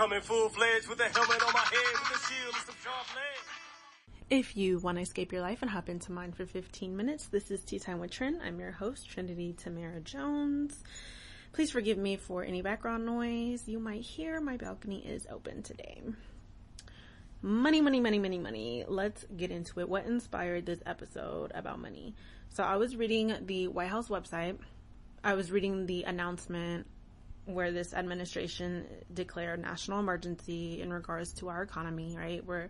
Coming full-fledged with a helmet on my head with a shield and some sharp legs. If you want to escape your life and hop into mine for 15 minutes, this is Tea Time with Trin. I'm your host, Trinity Tamara Jones. Please forgive me for any background noise you might hear. My balcony is open today. Money, money, money, money, money. Let's get into it. What inspired this episode about money? So I was reading the White House website. I was reading the announcement where this administration declared national emergency in regards to our economy, right? We're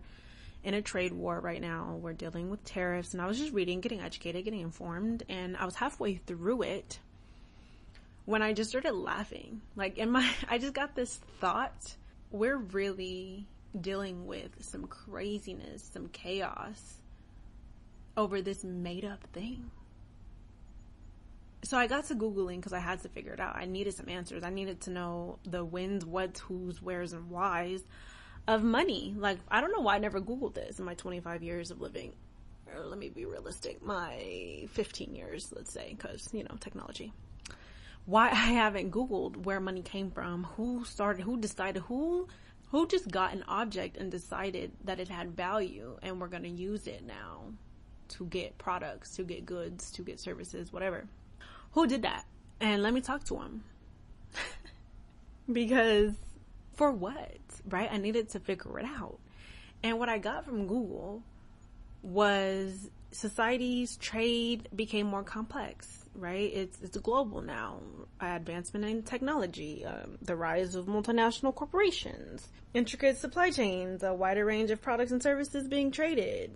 in a trade war right now. We're dealing with tariffs. And I was just reading, getting educated, getting informed. And I was halfway through it when I just started laughing. Like I just got this thought. We're really dealing with some craziness, some chaos over this made up thing. So I got to Googling because I had to figure it out. I needed some answers. I needed to know the whens, whats, whos, wheres, and whys of money. Like, I don't know why I never Googled this in my 25 years of living. Or let me be realistic. My 15 years, let's say, because, technology. Why I haven't Googled where money came from, who started, who decided, who just got an object and decided that it had value and we're going to use it now to get products, to get goods, to get services, whatever. Who did that? And let me talk to him. Because for what, right? I needed to figure it out. And what I got from Google was society's trade became more complex, right? It's global now. Advancement in technology, the rise of multinational corporations, intricate supply chains, a wider range of products and services being traded.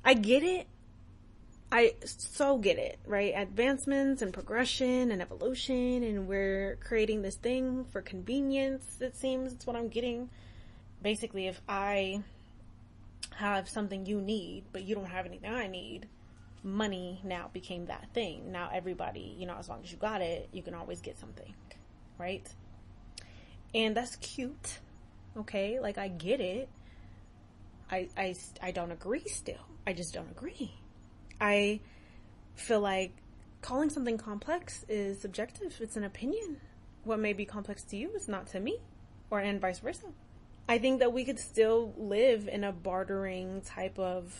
I get it. I so get it, right? Advancements and progression and evolution, and we're creating this thing for convenience, it seems. It's what I'm getting. Basically, if I have something you need, but you don't have anything I need, money now became that thing. Now everybody, as long as you got it, you can always get something, right? And that's cute, okay? Like, I get it. I don't agree still. I just don't agree. I feel like calling something complex is subjective. It's an opinion. What may be complex to you is not to me, and vice versa. I think that we could still live in a bartering type of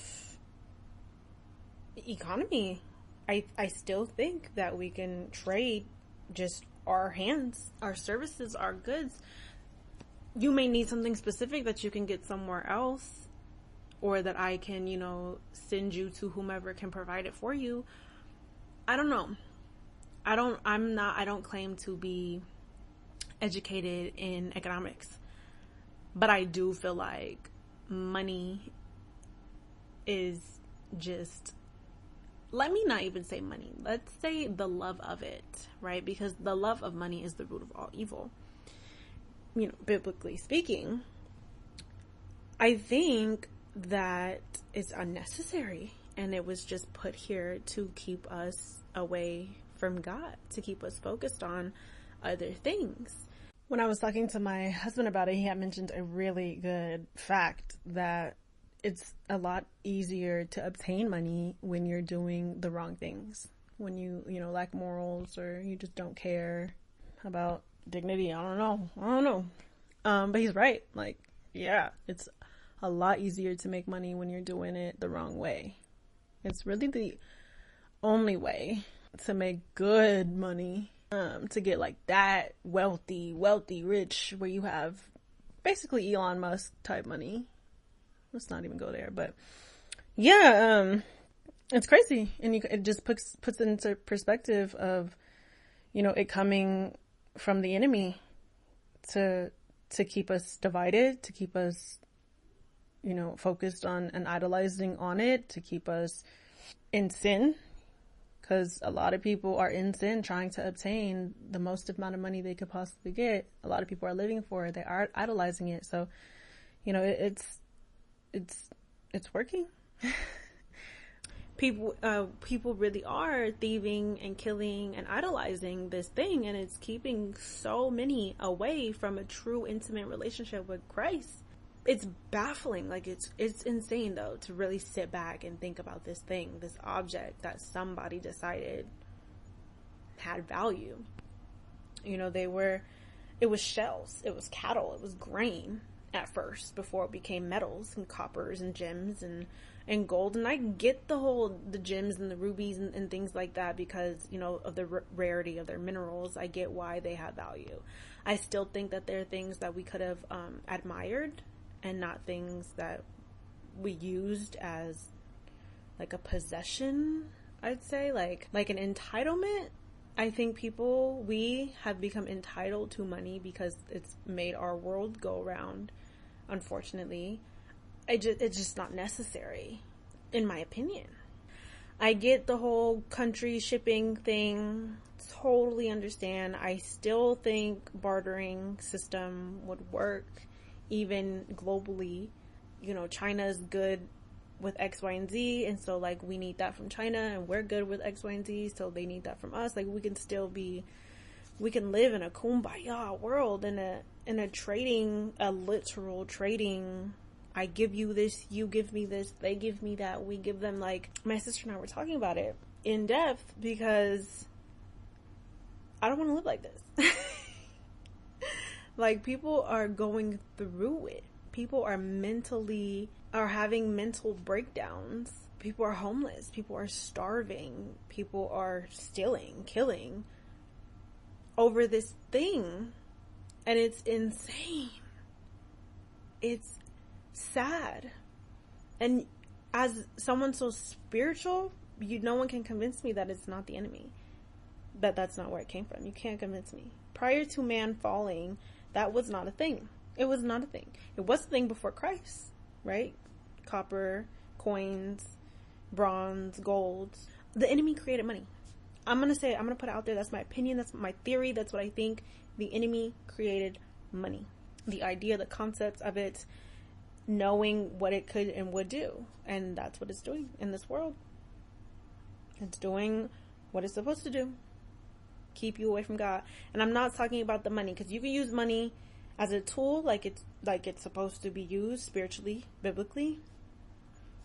economy. I still think that we can trade just our hands, our services, our goods. You may need something specific that you can get somewhere else, or that I can, send you to whomever can provide it for you. I don't know. I don't claim to be educated in economics, but I do feel like money is just, let me not even say money. Let's say the love of it, right? Because the love of money is the root of all evil. Biblically speaking, I think that it's unnecessary, and it was just put here to keep us away from God, to keep us focused on other things. When I was talking to my husband about it, he had mentioned a really good fact that it's a lot easier to obtain money when you're doing the wrong things, when you lack morals, or you just don't care about dignity. I don't know. But he's right. Like, yeah, it's a lot easier to make money when you're doing it the wrong way. It's really the only way to make good money, to get like that wealthy, rich, where you have basically Elon Musk type money. Let's not even go there, but yeah, it's crazy. And it just puts into perspective of, it coming from the enemy to keep us divided, to keep us focused on and idolizing on it, to keep us in sin, because a lot of people are in sin trying to obtain the most amount of money they could possibly get. A lot of people are living for it. They are idolizing it. So, it's working. People really are thieving and killing and idolizing this thing, and it's keeping so many away from a true intimate relationship with Christ. It's baffling. Like, it's insane though to really sit back and think about this thing, this object that somebody decided had value. They were it was shells, it was cattle, it was grain at first before it became metals and coppers and gems and gold. And I get the gems and the rubies and things like that because, you know, of the rarity of their minerals. I get why they have value. I still think that there are things that we could have admired and not things that we used as like a possession, I'd say, like an entitlement. I think we have become entitled to money because it's made our world go around, unfortunately. It's just not necessary, in my opinion. I get the whole country shipping thing, totally understand. I still think bartering system would work, even globally. You know, China is good with X, Y, and Z, and so, like, we need that from China, and we're good with X, Y, and Z, so they need that from us. Like, we can live in a kumbaya world, in a literal trading. I give you this, you give me this, they give me that, we give them, like, my sister and I were talking about it in depth because I don't want to live like this. Like, people are going through it. People are having mental breakdowns. People are homeless. People are starving. People are stealing, killing over this thing. And it's insane. It's sad. And as someone so spiritual, no one can convince me that it's not the enemy. That's not where it came from. You can't convince me. Prior to man falling, that was not a thing. It was not a thing. It was a thing before Christ, right? Copper, coins, bronze, gold. The enemy created money. I'm going to put it out there. That's my opinion. That's my theory. That's what I think. The enemy created money. The idea, the concept of it, knowing what it could and would do. And that's what it's doing in this world. It's doing what it's supposed to do. Keep you away from God. And I'm not talking about the money, because you can use money as a tool, like it's supposed to be used spiritually, biblically,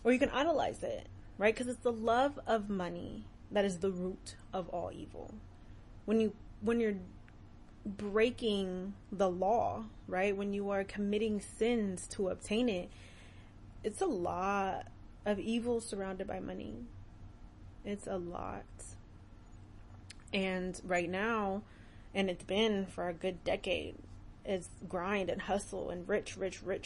or you can idolize it, right? Because it's the love of money that is the root of all evil. When you're breaking the law, right? When you are committing sins to obtain it, it's a lot of evil surrounded by money. It's a lot. And right now, and it's been for a good decade, it's grind and hustle and rich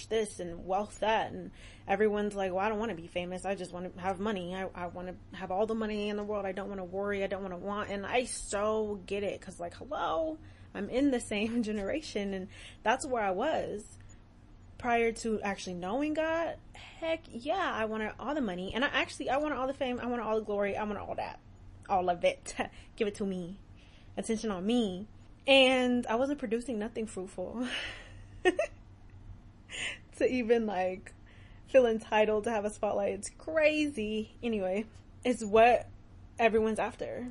this and wealth that, and everyone's like, well, I don't want to be famous, I just want to have money. I want to have all the money in the world. I don't want to worry, I don't want to want. And I so get it, because, like, hello, I'm in the same generation, and that's where I was prior to actually knowing God. Heck yeah, I wanted all the money, and I wanted all the fame, I wanted all the glory, I wanted all that, all of it. Give it to me, attention on me. And I wasn't producing nothing fruitful to even, like, feel entitled to have a spotlight. It's crazy. Anyway, it's what everyone's after.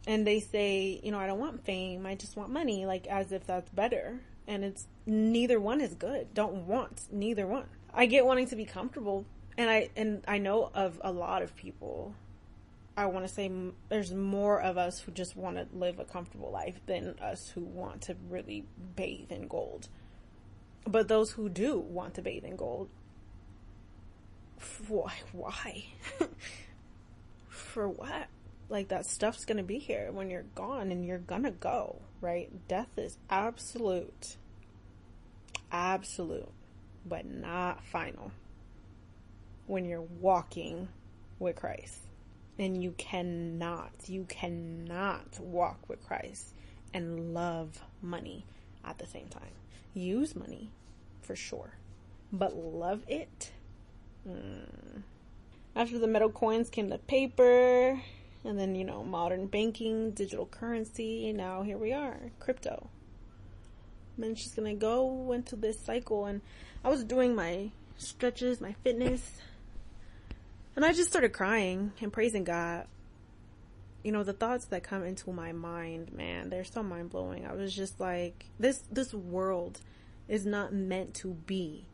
And they say, you know, I don't want fame, I just want money, like, as if that's better. And it's, neither one is good. Don't want neither one. I get wanting to be comfortable, and I know of a lot of people. I want to say there's more of us who just want to live a comfortable life than us who want to really bathe in gold. But those who do want to bathe in gold, why? For what? Like, that stuff's gonna be here when you're gone, and you're gonna go, right? Death is absolute, but not final when you're walking with Christ. And you cannot walk with Christ and love money at the same time. Use money, for sure, but love it? After the metal coins came the paper, and then, you know, modern banking, digital currency, and now here we are, crypto. And then she's gonna go into this cycle, and I was doing my stretches, my fitness, and I just started crying and praising God. You know, the thoughts that come into my mind, man, they're so mind-blowing. I was just like, this world is not meant to be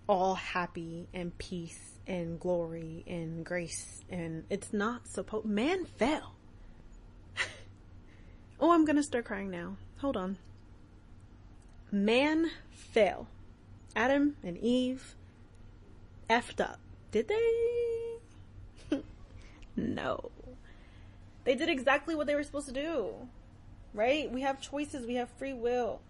all happy and peace and glory and grace. And it's not supposed... Man fell. Oh, I'm gonna start crying now. Hold on. Man fell. Adam and Eve effed up. Did they? No. They did exactly what they were supposed to do. Right? We have choices. We have free will.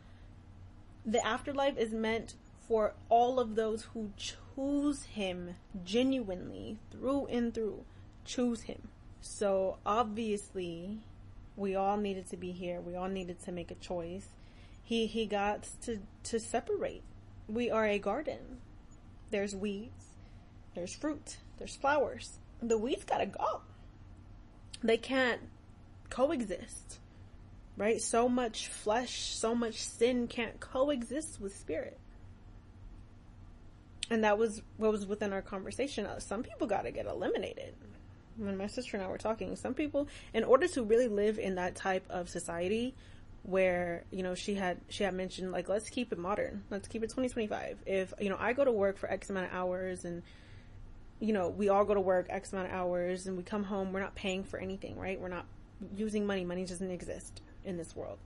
The afterlife is meant for all of those who choose him genuinely, through and through. Choose him. So obviously, we all needed to be here. We all needed to make a choice. He got to separate. We are a garden. There's weeds. There's fruit. There's flowers. The weeds gotta go. They can't coexist. Right? So much flesh, so much sin can't coexist with spirit. And that was what was within our conversation. Some people gotta get eliminated. When my sister and I were talking, some people, in order to really live in that type of society where, you know, she had mentioned, like, let's keep it modern. Let's keep it 2025. If, you know, I go to work for X amount of hours and, you know, we all go to work X amount of hours and we come home, we're not paying for anything, right? We're not using money. Money doesn't exist in this world.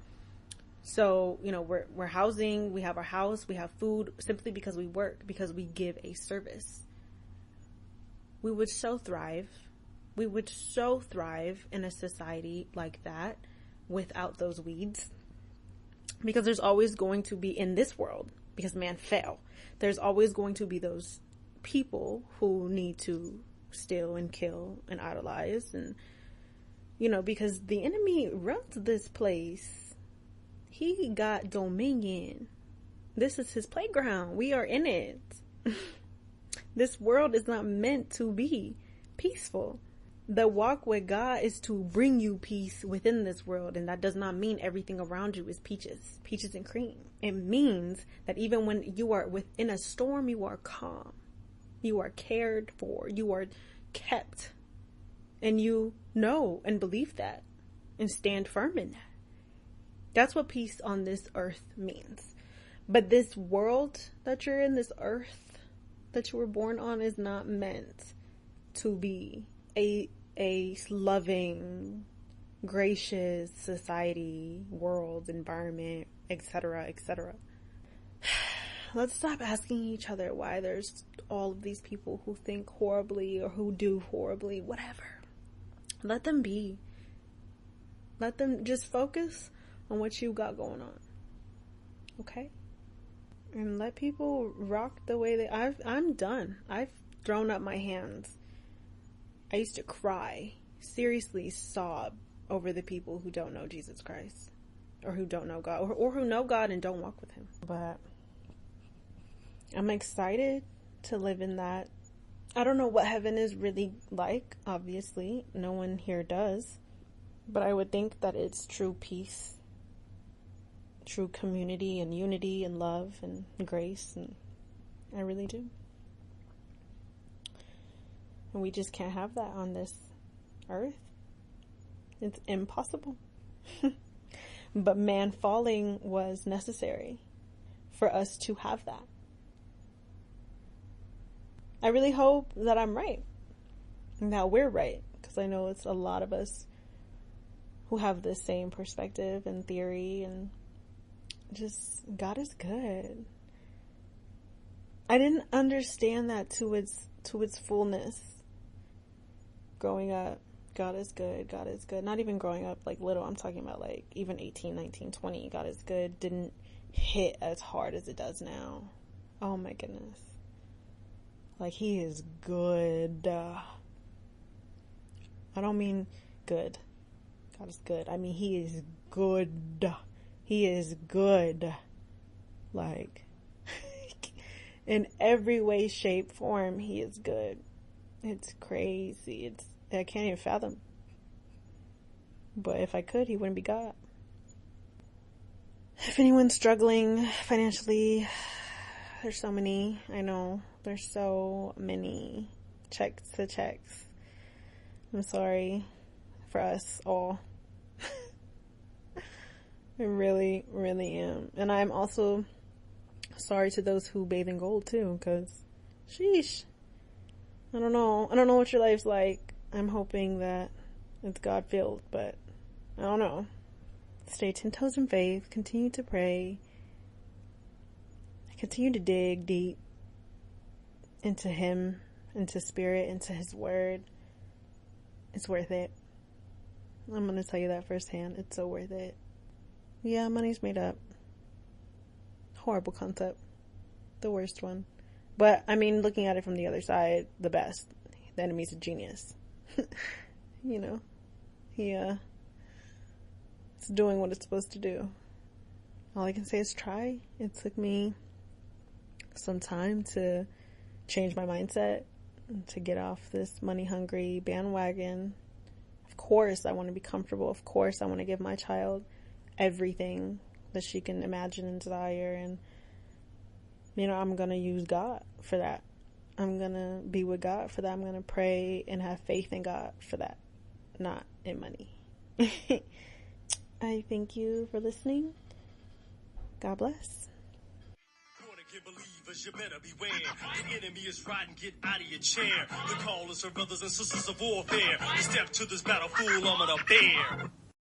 So, you know, we're housing, we have our house, we have food simply because we work, because we give a service. We would so thrive. We would so thrive in a society like that without those weeds. Because there's always going to be, in this world, because man fell, there's always going to be those people who need to steal and kill and idolize. And, you know, because the enemy runs this place. He got dominion. This is his playground. We are in it. This world is not meant to be peaceful. The walk with God is to bring you peace within this world. And that does not mean everything around you is peaches and cream. It means that even when you are within a storm, you are calm. You are cared for. You are kept. And you know and believe that and stand firm in that. That's what peace on this earth means. But this world that you're in, this earth that you were born on, is not meant to be a loving, gracious society, world, environment, etc., etc. Let's stop asking each other why there's all of these people who think horribly or who do horribly, whatever. Let them be. Let them just focus on what you got going on. Okay? And let people rock the way they... I'm done. I've thrown up my hands. I used to cry, seriously sob over the people who don't know Jesus Christ, or who don't know God, or who know God and don't walk with him. But I'm excited to live in that. I don't know what heaven is really like, obviously. No one here does. But I would think that it's true peace, true community and unity and love and grace, and I really do. And we just can't have that on this earth. It's impossible. But man falling was necessary for us to have that. I really hope that I'm right. And that we're right. Because I know it's a lot of us who have the same perspective and theory. And just, God is good. I didn't understand that to its fullness. Growing up, God is good, God is good. Not even growing up like little, I'm talking about like even 18, 19, 20. God is good didn't hit as hard as it does now. Oh my goodness. Like, he is good. I don't mean good. God is good. I mean, he is good. He is good. Like, in every way, shape, form, he is good. It's crazy. I can't even fathom. But if I could, he wouldn't be God. If anyone's struggling financially, there's so many. I know. There's so many checks to checks. I'm sorry for us all. I really, really am. And I'm also sorry to those who bathe in gold too, because sheesh. I don't know what your life's like. I'm hoping that it's God-filled, but I don't know. Stay 10 toes in faith. Continue to pray. continue to dig deep into him, into spirit, into his word. It's worth it. I'm going to tell you that firsthand. It's so worth it. Yeah, money's made up. Horrible concept. The worst one. But, I mean, looking at it from the other side, the best. The enemy's a genius. You know? It's doing what it's supposed to do. All I can say is try. It took me some time to change my mindset, to get off this money-hungry bandwagon. Of course, I want to be comfortable. Of course, I want to give my child everything that she can imagine and desire. And, you know, I'm going to use God for that. I'm going to be with God for that. I'm going to pray and have faith in God for that, not in money. I thank you for listening. God bless. Believers, you better beware. The enemy is riding, get out of your chair. The callers are brothers and sisters of warfare. You step to this battle full armor to bear.